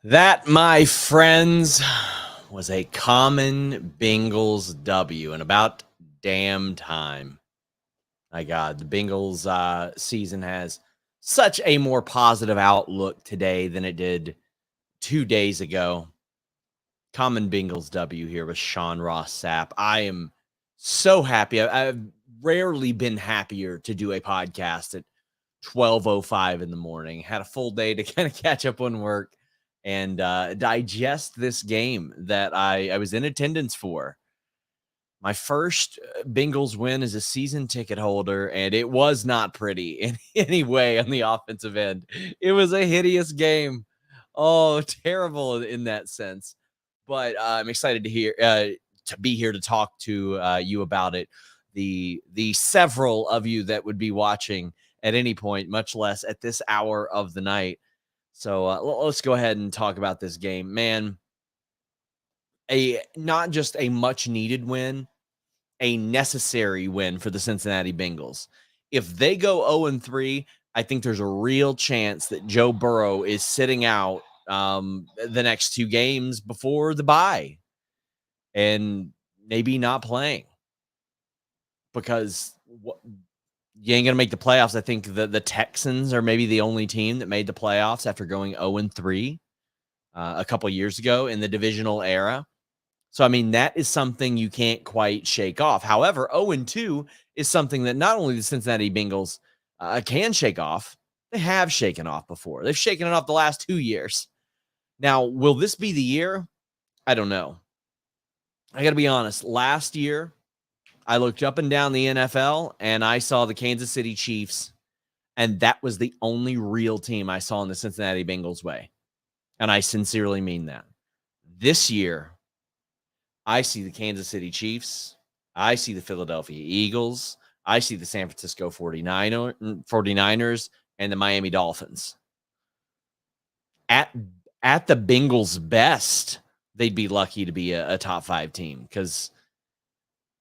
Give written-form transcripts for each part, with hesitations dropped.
That, my friends, was a common Bengals W, and about damn time. My God, the Bengals season has such a more positive outlook today than it did 2 days ago. Common Bengals W here with Ross Sapp. I am so happy. I've rarely been happier to do a podcast at 12:05 in the morning. Had a full day to kind of catch up on work and digest this game that I was in attendance for. My first Bengals win as a season ticket holder, and it was not pretty in any way on the offensive end. It was a hideous game. Oh, terrible in that sense. But I'm excited to be here to talk to you about it. The several of you that would be watching at any point, much less at this hour of the night. So let's go ahead and talk about this game, man. A not just a much needed win, a necessary win for the Cincinnati Bengals. If they go 0-3, I think there's a real chance that Joe Burrow is sitting out the next two games before the bye and maybe not playing because you ain't going to make the playoffs. I think the Texans are maybe the only team that made the playoffs after going 0-3 a couple years ago in the divisional era. So, I mean, that is something you can't quite shake off. However, 0-2 is something that not only the Cincinnati Bengals can shake off, they have shaken off before. They've shaken it off the last 2 years. Now, will this be the year? I don't know. I got to be honest. Last year, I looked up and down the NFL, and I saw the Kansas City Chiefs, and that was the only real team I saw in the Cincinnati Bengals way. And I sincerely mean that. This year, I see the Kansas City Chiefs. I see the Philadelphia Eagles. I see the San Francisco 49ers and the Miami Dolphins. At the Bengals' best, they'd be lucky to be a top 5 team because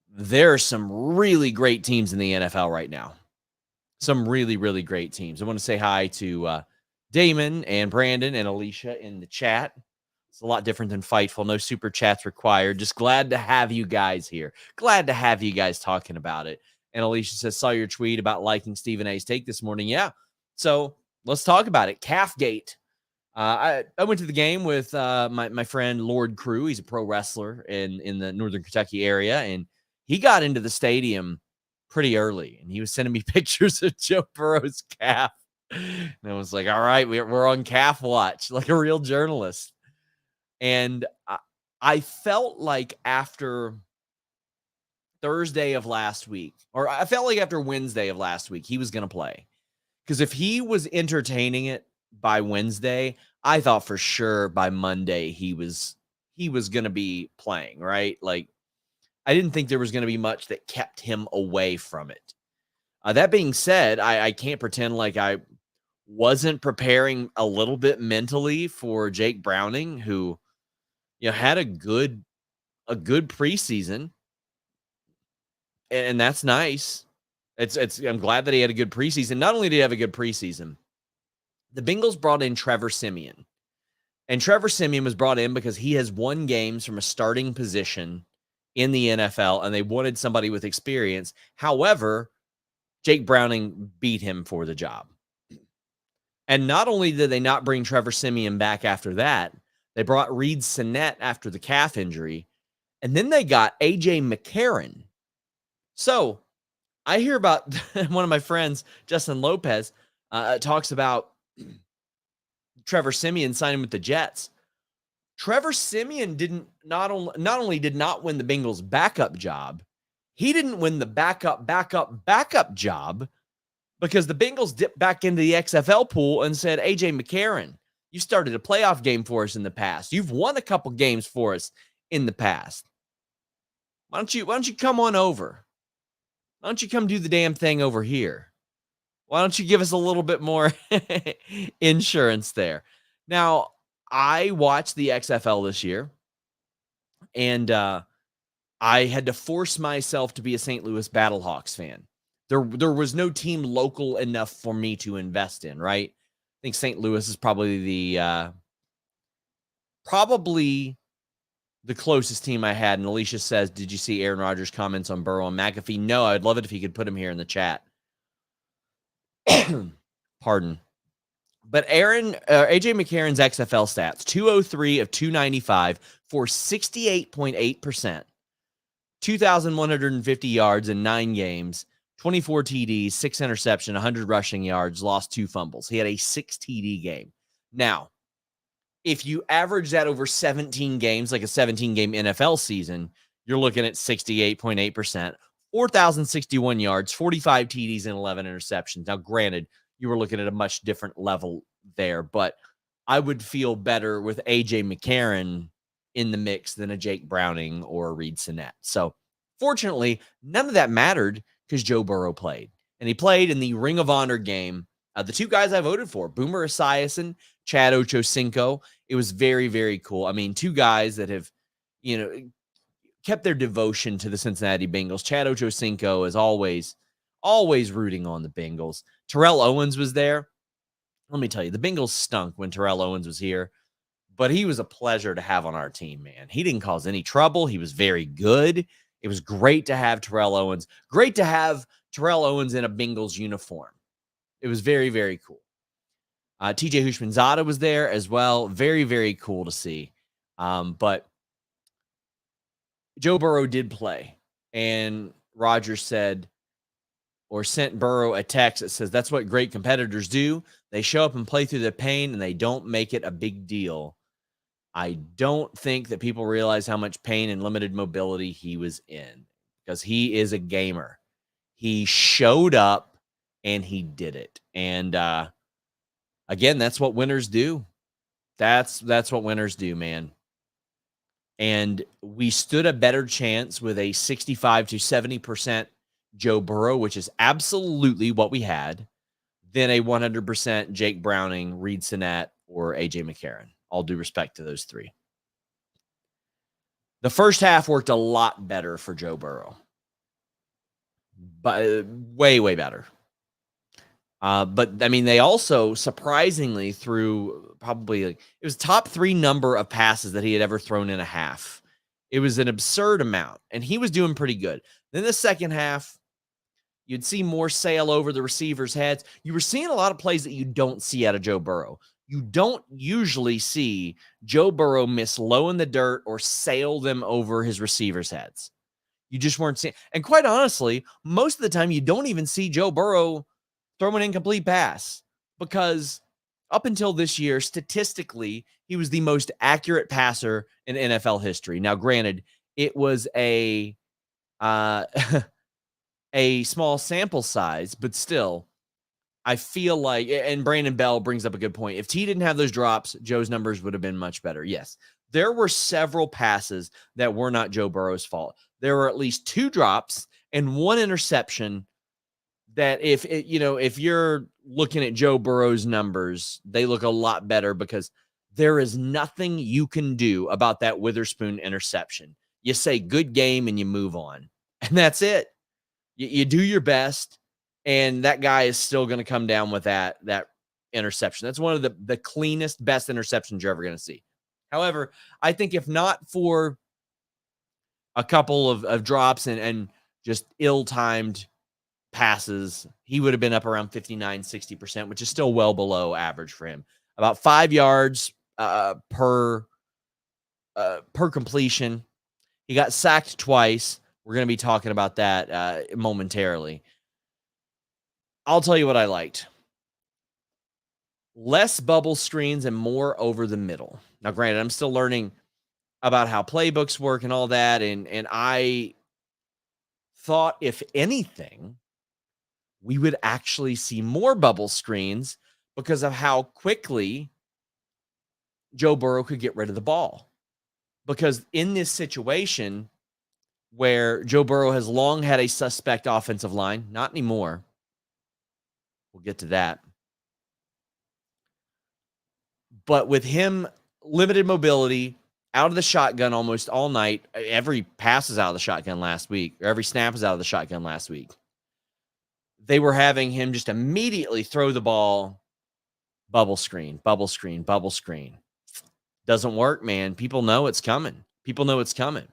there are some really great teams in the NFL right now. Some really, really great teams. I want to say hi to Damon and Brandon and Alicia in the chat. It's a lot different than Fightful. No super chats required. Just glad to have you guys here. Glad to have you guys talking about it. And Alicia says, saw your tweet about liking Stephen A's take this morning. Yeah. So let's talk about it. Calfgate. I went to the game with my friend Lord Crew. He's a pro wrestler in the Northern Kentucky area. And he got into the stadium pretty early. And he was sending me pictures of Joe Burrow's calf. And I was like, all right, we're on calf watch, like a real journalist. And I felt like after Thursday of last week, or I felt like after Wednesday of last week, he was going to play. Because if he was entertaining it by Wednesday, I thought for sure by Monday he was going to be playing, right? Like, I didn't think there was going to be much that kept him away from it. That being said, I can't pretend like I wasn't preparing a little bit mentally for Jake Browning, who had a good preseason, and that's nice. I'm glad that he had a good preseason. Not only did he have a good preseason, the Bengals brought in Trevor Siemian, and Trevor Siemian was brought in because he has won games from a starting position in the NFL, and they wanted somebody with experience. However, Jake Browning beat him for the job. And not only did they not bring Trevor Siemian back after that, they brought Reed Sinnett after the calf injury, and then they got A.J. McCarron. So I hear about one of my friends, Justin Lopez, talks about Trevor Siemian signing with the Jets. Trevor Siemian not only did not win the Bengals' backup job, he didn't win the backup job because the Bengals dipped back into the XFL pool and said, A.J. McCarron, you started a playoff game for us in the past. You've won a couple games for us in the past. Why don't you come on over? Why don't you come do the damn thing over here? Why don't you give us a little bit more insurance there? Now, I watched the XFL this year, and I had to force myself to be a St. Louis Battlehawks fan. There was no team local enough for me to invest in, right? I think St. Louis is probably probably the closest team I had. And Alicia says, did you see Aaron Rodgers' comments on Burrow and McAfee? No, I'd love it if he could put him here in the chat. Pardon. But AJ McCarron's XFL stats, 203 of 295 for 68.8%, 2,150 yards in 9 games, 24 TDs, 6 interceptions, 100 rushing yards, lost 2 fumbles. He had a 6 TD game. Now, if you average that over 17 games, like a 17-game NFL season, you're looking at 68.8%, 4,061 yards, 45 TDs, and 11 interceptions. Now, granted, you were looking at a much different level there, but I would feel better with A.J. McCarron in the mix than a Jake Browning or a Reed Sinnett. So, fortunately, none of that mattered because Joe Burrow played. And he played in the Ring of Honor game. The 2 guys I voted for, Boomer Esiason, Chad Ochocinco. It was very, very cool. I mean, 2 guys that have, kept their devotion to the Cincinnati Bengals. Chad Ochocinco is always rooting on the Bengals. Terrell Owens was there. Let me tell you, the Bengals stunk when Terrell Owens was here, but he was a pleasure to have on our team, man. He didn't cause any trouble. He was very good. It was great to have Terrell Owens. Great to have Terrell Owens in a Bengals uniform. It was very, very cool. TJ Hushmanzada was there as well. Very, very cool to see. But Joe Burrow did play, and Rodgers said, or sent Burrow a text that says, that's what great competitors do. They show up and play through the pain, and they don't make it a big deal. I don't think that people realize how much pain and limited mobility he was in because he is a gamer. He showed up, and he did it. And again, that's what winners do. That's what winners do, man. And we stood a better chance with a 65 to 70% Joe Burrow, which is absolutely what we had, than a 100% Jake Browning, Reed Sinnett, or A.J. McCarron. All due respect to those 3. The first half worked a lot better for Joe Burrow. But way, way better. But, I mean, they also surprisingly threw probably, it was top 3 number of passes that he had ever thrown in a half. It was an absurd amount, and he was doing pretty good. Then the second half, you'd see more sail over the receivers' heads. You were seeing a lot of plays that you don't see out of Joe Burrow. You don't usually see Joe Burrow miss low in the dirt or sail them over his receivers' heads. You just weren't seeing. And quite honestly, most of the time you don't even see Joe Burrow throw an incomplete pass because up until this year, statistically, he was the most accurate passer in NFL history. Now, granted, it was a small sample size, but still, I feel like, and Brandon Bell brings up a good point. If T didn't have those drops, Joe's numbers would have been much better. Yes, there were several passes that were not Joe Burrow's fault. There were at least 2 drops and 1 interception that if you're looking at Joe Burrow's numbers, they look a lot better because there is nothing you can do about that Witherspoon interception. You say good game and you move on, and that's it. You do your best, and that guy is still going to come down with that interception. That's one of the cleanest, best interceptions you're ever going to see. However, I think if not for a couple of drops and just ill-timed passes, he would have been up around 59, 60%, which is still well below average for him. About 5 yards per completion. He got sacked twice. We're going to be talking about that momentarily. I'll tell you what I liked. Less bubble screens and more over the middle. Now, granted, I'm still learning about how playbooks work and all that, and I thought, if anything, we would actually see more bubble screens because of how quickly Joe Burrow could get rid of the ball. Because in this situation where Joe Burrow has long had a suspect offensive line, not anymore. We'll get to that. But with him, limited mobility, out of the shotgun almost all night. Every pass is out of the shotgun last week, or every snap is out of the shotgun last week. They were having him just immediately throw the ball, bubble screen, bubble screen, bubble screen. Doesn't work, man. People know it's coming. People know it's coming.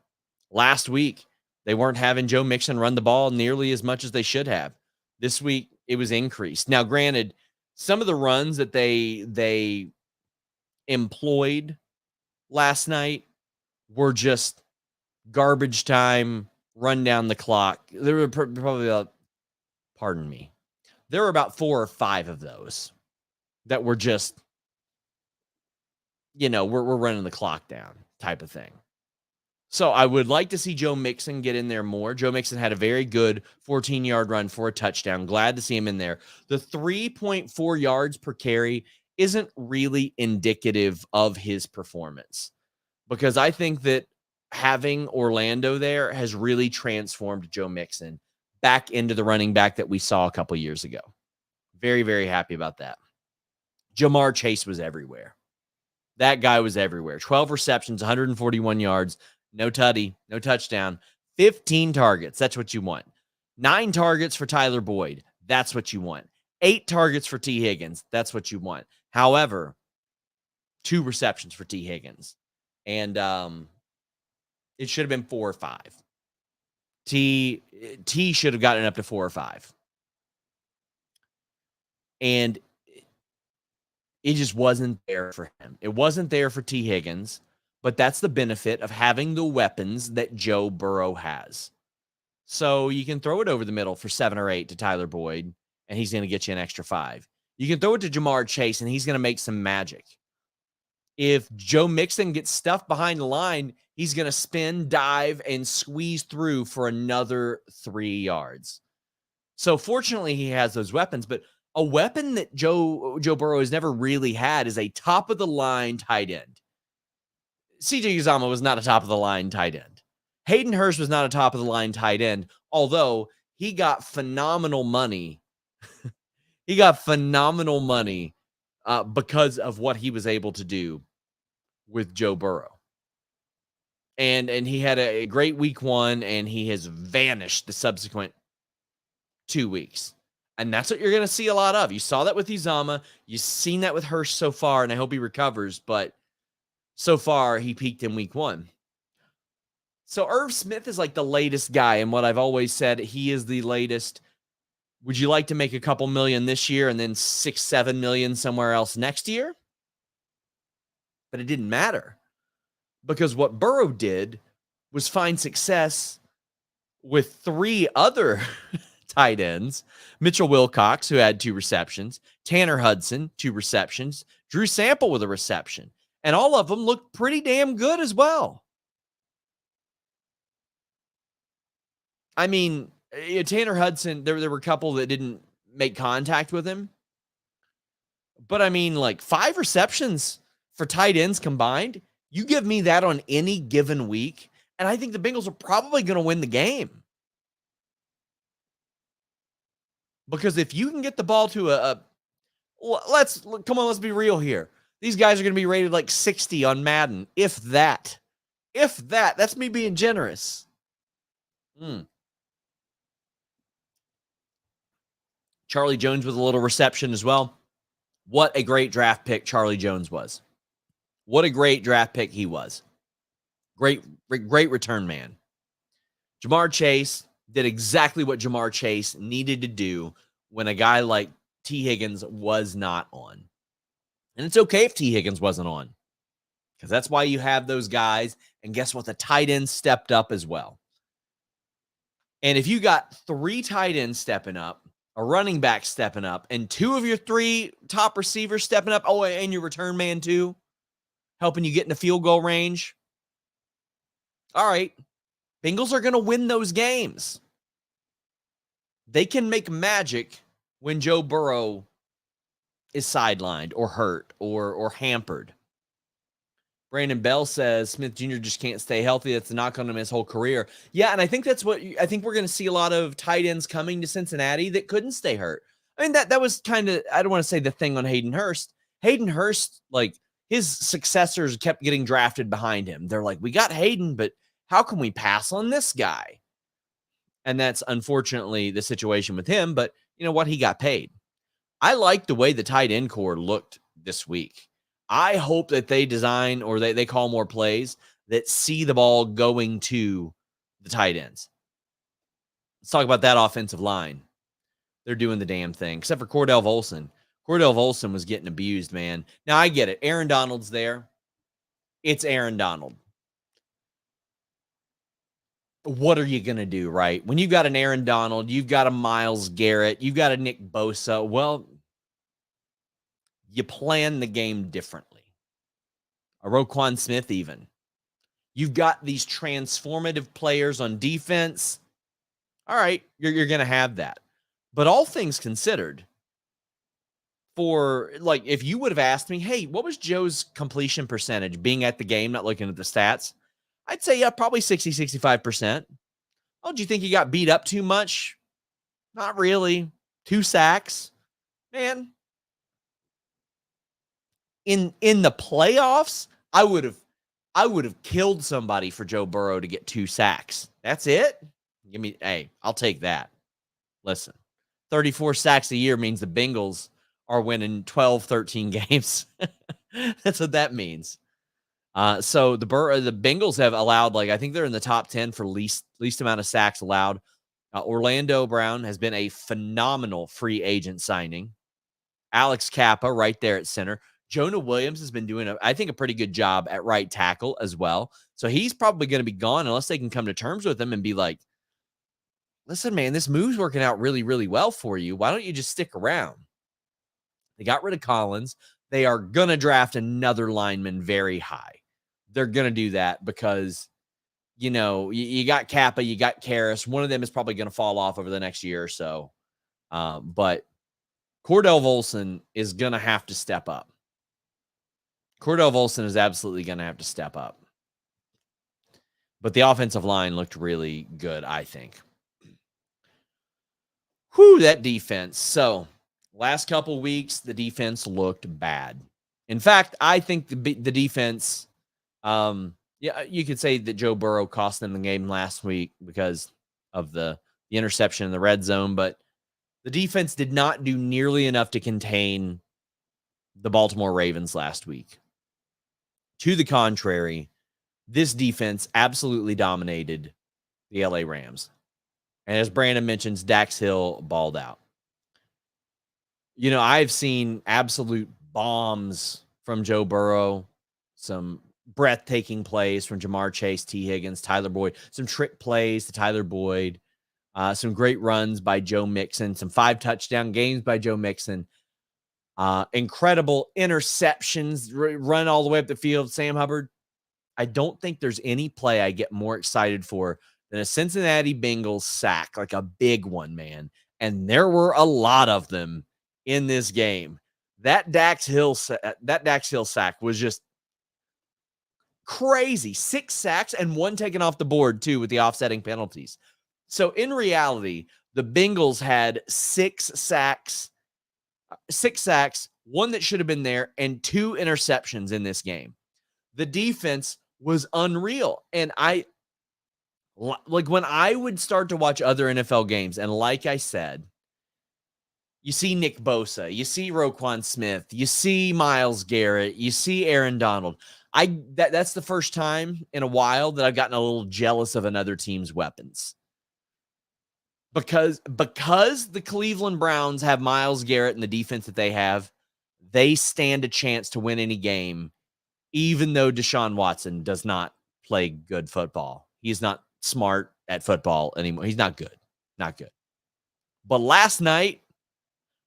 Last week, they weren't having Joe Mixon run the ball nearly as much as they should have. This week, it was increased. Now, granted, some of the runs that they employed last night were just garbage time, run down the clock. There were probably pardon me. There were about 4 or 5 of those that were just, we're running the clock down type of thing. So I would like to see Joe Mixon get in there more. Joe Mixon had a very good 14-yard run for a touchdown. Glad to see him in there. The 3.4 yards per carry isn't really indicative of his performance, because I think that having Orlando there has really transformed Joe Mixon back into the running back that we saw a couple years ago. Very, very happy about that. Jamar Chase was everywhere. That guy was everywhere. 12 receptions, 141 yards, no tutty, no touchdown, 15 targets. That's what you want. 9 targets for Tyler Boyd. That's what you want. 8 targets for T. Higgins. That's what you want. However, 2 receptions for T. Higgins. And it should have been 4 or 5. T should have gotten up to 4 or 5. And it just wasn't there for him. It wasn't there for T. Higgins, but that's the benefit of having the weapons that Joe Burrow has. So you can throw it over the middle for 7 or 8 to Tyler Boyd, and he's going to get you an extra 5. You can throw it to Jamar Chase, and he's going to make some magic. If Joe Mixon gets stuffed behind the line, he's going to spin, dive, and squeeze through for another 3 yards. So fortunately, he has those weapons, but a weapon that Joe Burrow has never really had is a top-of-the-line tight end. C.J. Uzomah was not a top-of-the-line tight end. Hayden Hurst was not a top-of-the-line tight end, although he got phenomenal money. He got phenomenal money because of what he was able to do with Joe Burrow. And he had a great week 1, and he has vanished the subsequent 2 weeks. And that's what you're going to see a lot of. You saw that with Uzomah. You've seen that with Hurst so far, and I hope he recovers. But so far, he peaked in week 1. So Irv Smith is like the latest guy. And what I've always said, he is the latest. Would you like to make a couple million this year and then 6-7 million somewhere else next year? But it didn't matter, because what Burrow did was find success with 3 other tight ends. Mitchell Wilcox, who had 2 receptions, Tanner Hudson, 2 receptions, Drew Sample with a reception, and all of them looked pretty damn good as well. I mean, Tanner Hudson, there were a couple that didn't make contact with him, but I mean, like 5 receptions for tight ends combined, you give me that on any given week, and I think the Bengals are probably going to win the game. Because if you can get the ball to let's be real here. These guys are going to be rated like 60 on Madden. If that, that's me being generous. Charlie Jones with a little reception as well. What a great draft pick Charlie Jones was. What a great draft pick he was. Great return man. Jamar Chase did exactly what Jamar Chase needed to do when a guy like T. Higgins was not on. And it's okay if T. Higgins wasn't on, because that's why you have those guys. And guess what? The tight end stepped up as well. And if you got 3 tight ends stepping up, a running back stepping up, and 2 of your 3 top receivers stepping up, and your return man too, helping you get in the field goal range, all right, Bengals are going to win those games. They can make magic when Joe Burrow is sidelined or hurt or hampered. Brandon Bell says Smith Jr. just can't stay healthy. That's a knock on him his whole career. Yeah, and I think that's what I think we're going to see a lot of tight ends coming to Cincinnati that couldn't stay hurt. I mean, that was kind of, I don't want to say the thing on Hayden Hurst. Hayden Hurst, like, his successors kept getting drafted behind him. They're like, we got Hayden, but how can we pass on this guy? And that's unfortunately the situation with him, but you know what? He got paid. I like the way the tight end core looked this week. I hope that they design or they call more plays that see the ball going to the tight ends. Let's talk about that offensive line. They're doing the damn thing, except for Cordell Volson. Cordell Volson was getting abused, man. Now, I get it. Aaron Donald's there. It's Aaron Donald. What are you going to do, right? When you've got an Aaron Donald, you've got a Myles Garrett, you've got a Nick Bosa. Well, you plan the game differently. A Roquan Smith, even. You've got these transformative players on defense. All right, you're going to have that. But all things considered, if you would have asked me, hey, what was Joe's completion percentage being at the game, not looking at the stats? I'd say, yeah, probably 60, 65%. Oh, do you think he got beat up too much? Not really. 2 sacks. Man, in the playoffs, I would have killed somebody for Joe Burrow to get 2 sacks. That's it? Hey, I'll take that. Listen, 34 sacks a year means the Bengals are winning 12, 13 games. That's what that means. So the Bengals have allowed, I think they're in the top 10 for least amount of sacks allowed. Orlando Brown has been a phenomenal free agent signing. Alex Kappa right there at center. Jonah Williams has been doing, I think, a pretty good job at right tackle as well. So he's probably going to be gone unless they can come to terms with him and be like, listen, man, this move's working out really, really well for you. Why don't you just stick around? They got rid of Collins. They are going to draft another lineman very high. They're going to do that because, you got Kappa, you got Karras. One of them is probably going to fall off over the next year or so. But Cordell Volson is going to have to step up. Cordell Volson is absolutely going to have to step up. But the offensive line looked really good, I think. Whew, that defense. So, last couple weeks, the defense looked bad. In fact, I think the defense, you could say that Joe Burrow cost them the game last week because of the interception in the red zone, but the defense did not do nearly enough to contain the Baltimore Ravens last week. To the contrary, this defense absolutely dominated the LA Rams. And as Brandon mentions, Dax Hill balled out. I've seen absolute bombs from Joe Burrow, some breathtaking plays from Jamar Chase, T. Higgins, Tyler Boyd, some trick plays to Tyler Boyd, some great runs by Joe Mixon, some 5 touchdown games by Joe Mixon, incredible interceptions, run all the way up the field. Sam Hubbard, I don't think there's any play I get more excited for than a Cincinnati Bengals sack, like a big one, man. And there were a lot of them in this game. That Dax Hill sack was just crazy. 6 sacks and 1 taken off the board too with the offsetting penalties. So in reality, the Bengals had 6 sacks, 1 that should have been there, and 2 interceptions in this game. The defense was unreal. And when I would start to watch other NFL games, and like I said, you see Nick Bosa, you see Roquan Smith, you see Myles Garrett, you see Aaron Donald. That's the first time in a while that I've gotten a little jealous of another team's weapons. Because the Cleveland Browns have Myles Garrett and the defense that they have, they stand a chance to win any game, even though Deshaun Watson does not play good football. He's not smart at football anymore. He's not good. Not good. But last night,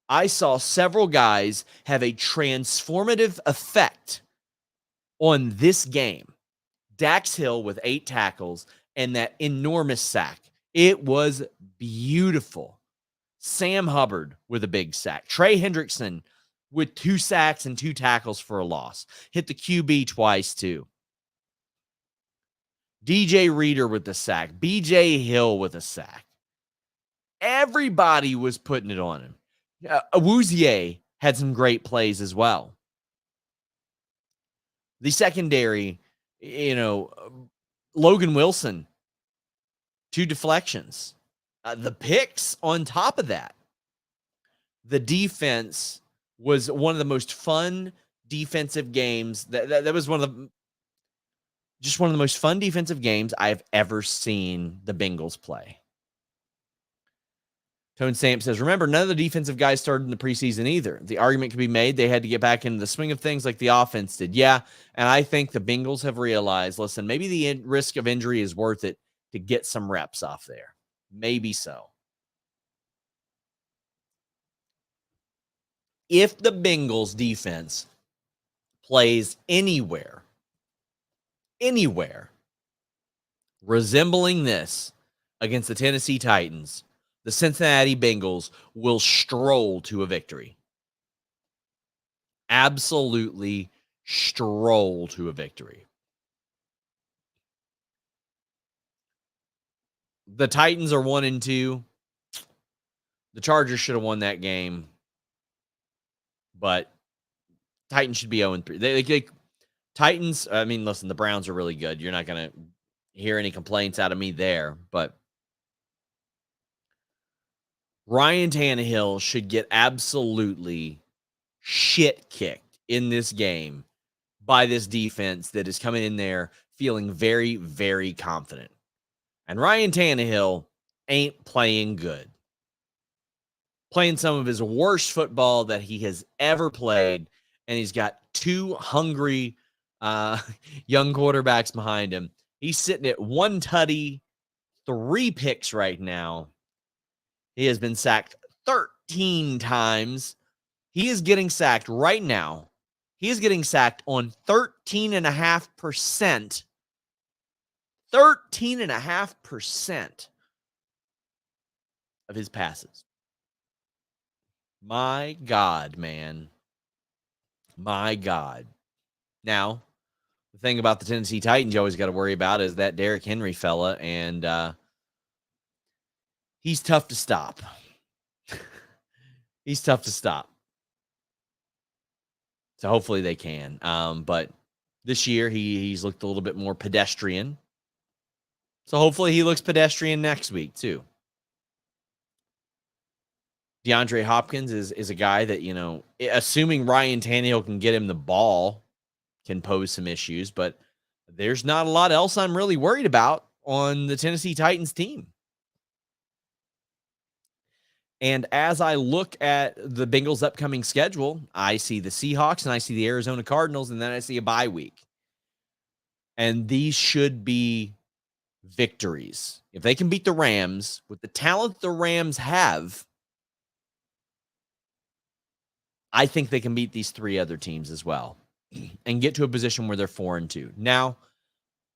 I saw several guys have a transformative effect on this game. Dax Hill with 8 tackles and that enormous sack. It was beautiful. Sam Hubbard with a big sack. Trey Hendrickson with 2 sacks and 2 tackles for a loss. Hit the QB twice too. DJ Reader with the sack. BJ Hill with a sack. Everybody was putting it on him. Awuzie had some great plays as well. The secondary, Logan Wilson, 2 deflections. The picks on top of that. The defense was one of the most fun defensive games. That was one of the most fun defensive games I've ever seen the Bengals play. Tone Stamp says, remember, none of the defensive guys started in the preseason either. The argument could be made they had to get back into the swing of things like the offense did. Yeah, and I think the Bengals have realized, listen, maybe the risk of injury is worth it to get some reps off there. Maybe so. If the Bengals defense plays anywhere resembling this against the Tennessee Titans, the Cincinnati Bengals will stroll to a victory. Absolutely stroll to a victory. The Titans are 1-2. The Chargers should have won that game, but Titans should be 0-3. Titans, I mean, listen, the Browns are really good. You're not going to hear any complaints out of me there, but Ryan Tannehill should get absolutely shit kicked in this game by this defense that is coming in there feeling very, very confident. And Ryan Tannehill ain't playing good. Playing some of his worst football that he has ever played, and he's got two hungry young quarterbacks behind him. He's sitting at 1 tutty, 3 picks right now. He has been sacked 13 times. He is getting sacked right now. He is getting sacked on 13.5%. 13.5% of his passes. My God, man. My God. Now, the thing about the Tennessee Titans you always got to worry about is that Derrick Henry fella, and he's tough to stop. He's tough to stop. So hopefully they can. But this year he's looked a little bit more pedestrian. So hopefully he looks pedestrian next week too. DeAndre Hopkins is a guy that, you know, assuming Ryan Tannehill can get him the ball, can pose some issues, but there's not a lot else I'm really worried about on the Tennessee Titans team. And as I look at the Bengals' upcoming schedule, I see the Seahawks and I see the Arizona Cardinals, and then I see a bye week. And these should be victories. If they can beat the Rams with the talent the Rams have, I think they can beat these 3 other teams as well and get to a position where they're 4-2. Now,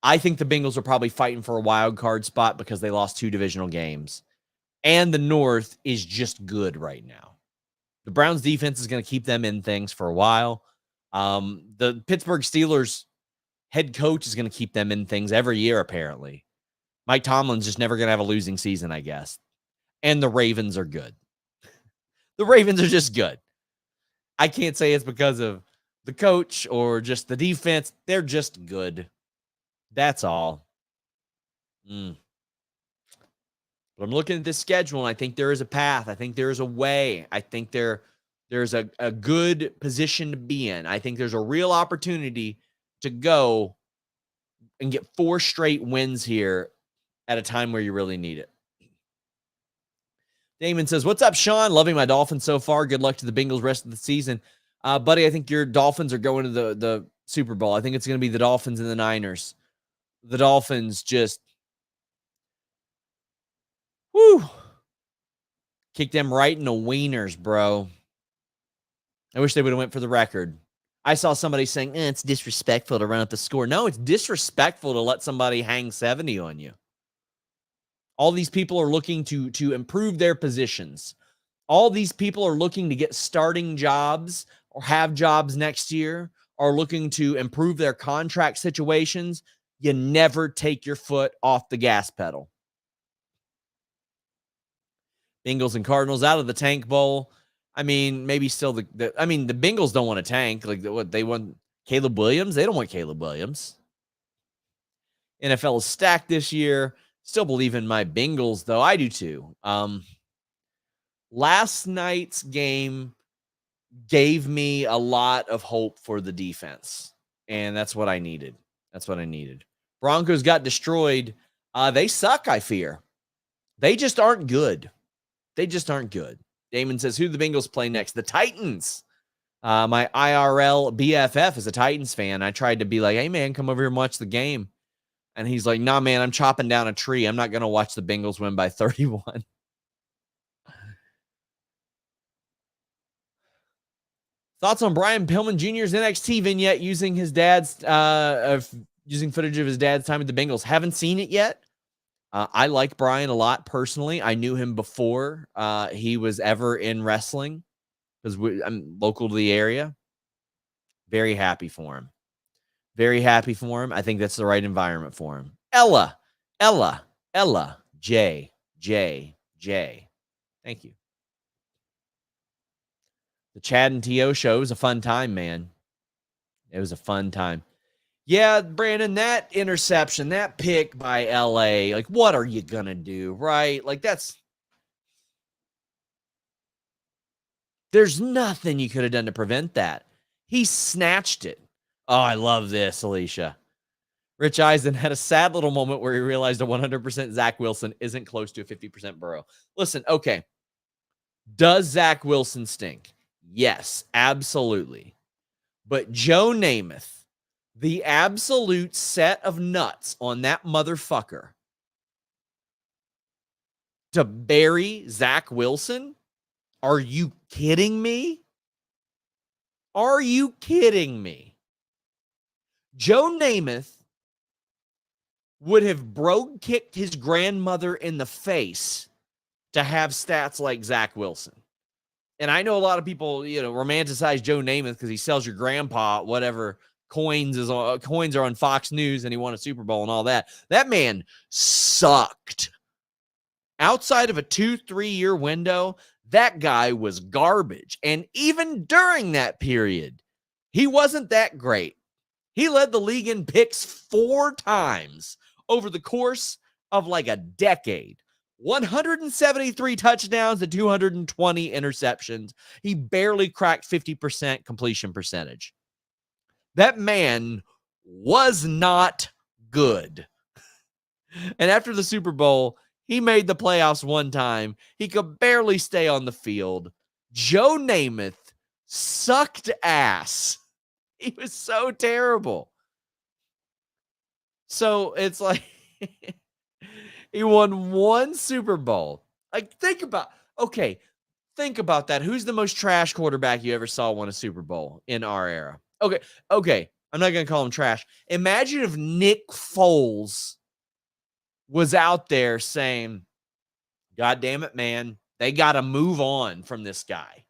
I think the Bengals are probably fighting for a wild card spot because they lost 2 divisional games. And the North is just good right now. The Browns defense is going to keep them in things for a while. The Pittsburgh Steelers head coach is going to keep them in things every year, apparently. Mike Tomlin's just never going to have a losing season, I guess. And the Ravens are good. The Ravens are just good. I can't say it's because of the coach or just the defense. They're just good. That's all. But I'm looking at this schedule, and I think there is a path. I think there is a way. I think there's a good position to be in. I think there's a real opportunity to go and get 4 straight wins here at a time where you really need it. Damon says, what's up, Sean? Loving my Dolphins so far. Good luck to the Bengals rest of the season. Buddy, I think your Dolphins are going to the Super Bowl. I think it's going to be the Dolphins and the Niners. The Dolphins just kick them right in the wieners, bro. I wish they would have went for the record. I saw somebody saying, it's disrespectful to run up the score. No, it's disrespectful to let somebody hang 70 on you. All these people are looking to improve their positions. All these people are looking to get starting jobs or have jobs next year, are looking to improve their contract situations. You never take your foot off the gas pedal. Bengals and Cardinals out of the tank bowl. I mean, maybe still the Bengals don't want to tank. Like, what they want Caleb Williams? They don't want Caleb Williams. NFL is stacked this year. Still believe in my Bengals, though. I do too. Last night's game gave me a lot of hope for the defense. And that's what I needed. That's what I needed. Broncos got destroyed. They suck, I fear. They just aren't good. They just aren't good. Damon says, who do the Bengals play next? The Titans. My IRL BFF is a Titans fan. I tried to be like, hey, man, come over here and watch the game. And he's like, nah, man, I'm chopping down a tree. I'm not going to watch the Bengals win by 31. Thoughts on Brian Pillman Jr.'s NXT vignette using his dad's using footage of his dad's time at the Bengals? Haven't seen it yet. I like Brian a lot personally. I knew him before he was ever in wrestling because I'm local to the area. Very happy for him. Very happy for him. I think that's the right environment for him. Ella, J. Thank you. The Chad and T.O. show was a fun time, man. It was a fun time. Yeah, Brandon, that interception, that pick by L.A., like, what are you going to do, right? Like, there's nothing you could have done to prevent that. He snatched it. Oh, I love this, Alicia. Rich Eisen had a sad little moment where he realized a 100% Zach Wilson isn't close to a 50% Burrow. Listen, okay. Does Zach Wilson stink? Yes, absolutely. But Joe Namath, the absolute set of nuts on that motherfucker to bury Zach Wilson? Are you kidding me? Are you kidding me? Joe Namath would have kicked his grandmother in the face to have stats like Zach Wilson. And I know a lot of people, romanticize Joe Namath because he sells your grandpa whatever coins are on Fox News and he won a Super Bowl and all that. That man sucked. Outside of a 2-3 year window, that guy was garbage. And even during that period, he wasn't that great. He led the league in picks 4 times over the course of like a decade. 173 touchdowns and 220 interceptions. He barely cracked 50% completion percentage. That man was not good. And after the Super Bowl, he made the playoffs one time. He could barely stay on the field. Joe Namath sucked ass. He was so terrible. So it's like he won 1 Super Bowl. Like, think about that. Who's the most trash quarterback you ever saw win a Super Bowl in our era? Okay. I'm not going to call him trash. Imagine if Nick Foles was out there saying, God damn it, man, they got to move on from this guy.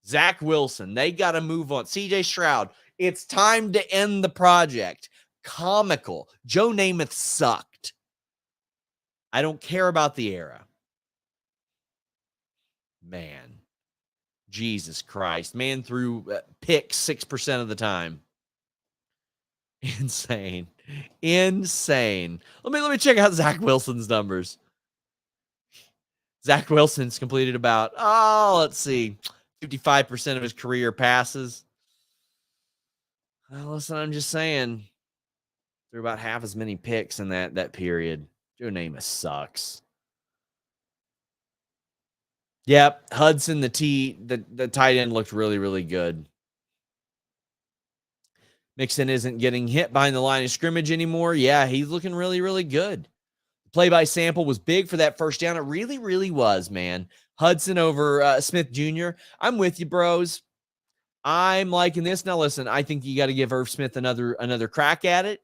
Zach Wilson, they got to move on. CJ Stroud, it's time to end the project. Comical. Joe Namath sucked. I don't care about the era. Man. Jesus Christ. Man threw picks 6% of the time. Insane. Let me check out Zach Wilson's numbers. Zach Wilson's completed about, let's see, 55% of his career passes. Well, listen, I'm just saying, threw about half as many picks in that period. Joe Namath sucks. Yep, Hudson, the tight end looked really, really good. Mixon isn't getting hit behind the line of scrimmage anymore. Yeah, he's looking really, really good. Play-by sample was big for that first down. It really, really was, man. Hudson over Smith Jr. I'm with you, bros. I'm liking this. Now, listen, I think you got to give Irv Smith another crack at it,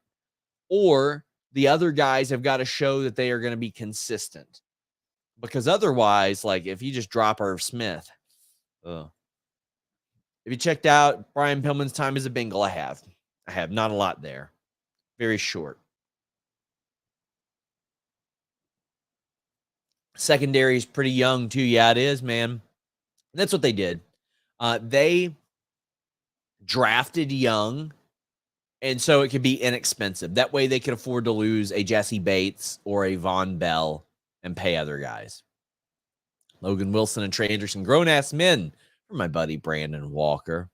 or the other guys have got to show that they are going to be consistent. Because otherwise, like, if you just drop Irv Smith, if you checked out Brian Pillman's time as a Bengal, I have not a lot there. Very short. Secondary is pretty young too. Yeah, it is, man. That's what they did. They drafted young, and so it could be inexpensive. That way they could afford to lose a Jesse Bates or a Von Bell and pay other guys. Logan Wilson and Trey Anderson, grown-ass men For my buddy Brandon Walker.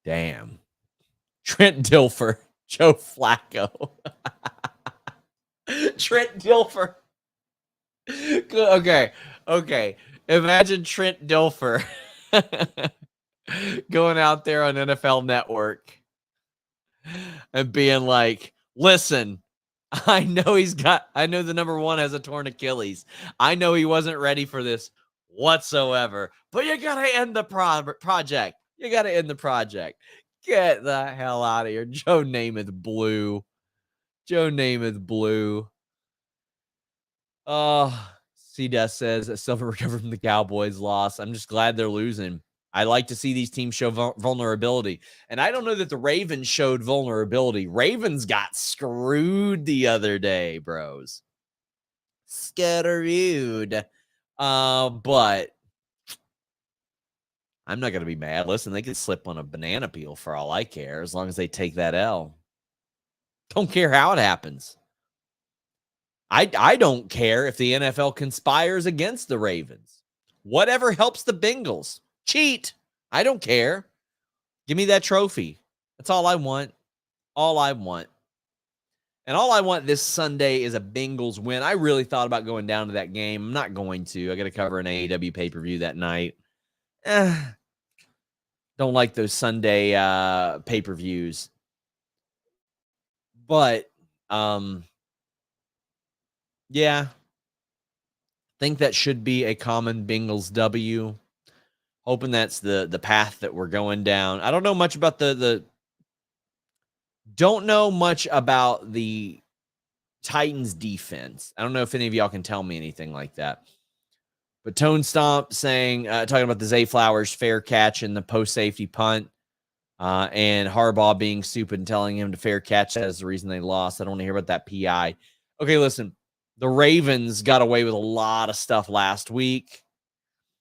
Damn. Trent Dilfer. Joe Flacco. Trent Dilfer. Okay. Imagine Trent Dilfer going out there on NFL Network and being like, listen, I know the number one has a torn Achilles. I know he wasn't ready for this whatsoever, but you got to end the project. You got to end the project. Get the hell out of here. Joe Namath blue. Oh, C-Death says, still haven't recovered from the Cowboys loss. I'm just glad they're losing. I like to see these teams show vulnerability. And I don't know that the Ravens showed vulnerability. Ravens got screwed the other day, bros. Scattered. But I'm not going to be mad. Listen, they could slip on a banana peel for all I care, as long as they take that L. Don't care how it happens. I don't care if the NFL conspires against the Ravens. Whatever helps the Bengals. Cheat. I don't care. Give me that trophy. That's all I want. All I want. And all I want this Sunday is a Bengals win. I really thought about going down to that game. I'm not going to. I got to cover an AEW pay-per-view that night. Don't like those Sunday pay-per-views. But, yeah. Think that should be a common Bengals W. Hoping that's the path that we're going down. I don't know much about don't know much about the Titans defense. I don't know if any of y'all can tell me anything like that. But Tone Stomp saying, talking about the Zay Flowers fair catch and the post safety punt, and Harbaugh being stupid and telling him to fair catch that is the reason they lost. I don't want to hear about that PI. Okay, listen, the Ravens got away with a lot of stuff last week.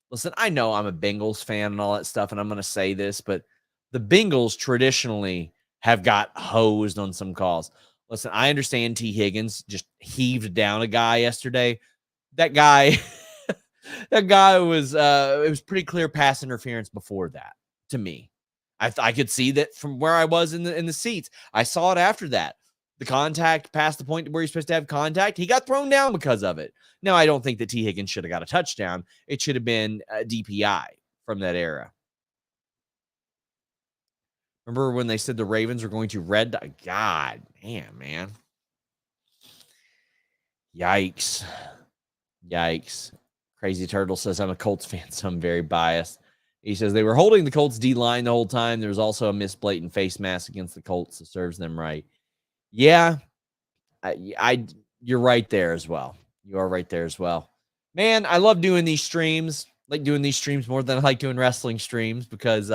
Listen, I know I'm a Bengals fan and all that stuff, and I'm going to say this, but the Bengals traditionally have got hosed on some calls. Listen, I understand T. Higgins just heaved down a guy yesterday. That guy, was, it was pretty clear pass interference before that to me. I could see that from where I was in the seats. I saw it after that. The contact past the point where he's supposed to have contact, he got thrown down because of it. Now, I don't think that T. Higgins should have got a touchdown. It should have been a DPI from that era. Remember when they said the Ravens were going to red? God, man. Yikes. Crazy Turtle says, I'm a Colts fan, so I'm very biased. He says they were holding the Colts D-line the whole time. There was also a missed blatant face mask against the Colts that serves them right. Yeah, you're right there as well. You are right there as well. Man, I love doing these streams. I like doing these streams more than I like doing wrestling streams because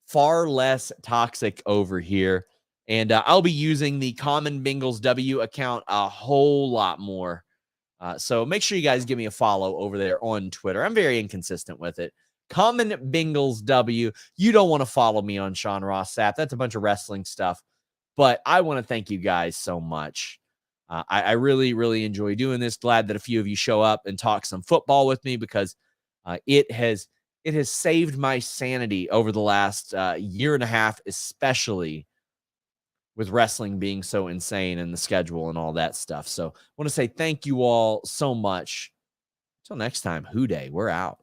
far less toxic over here. And I'll be using the Common Bengals W account a whole lot more. So make sure you guys give me a follow over there on Twitter. I'm very inconsistent with it. Common Bengals W. You don't want to follow me on Sean Ross Sapp. That's a bunch of wrestling stuff. But I want to thank you guys so much. I really, really enjoy doing this. Glad that a few of you show up and talk some football with me because it has saved my sanity over the last year and a half, especially with wrestling being so insane and the schedule and all that stuff. So I want to say thank you all so much. Until next time, Who Day, we're out.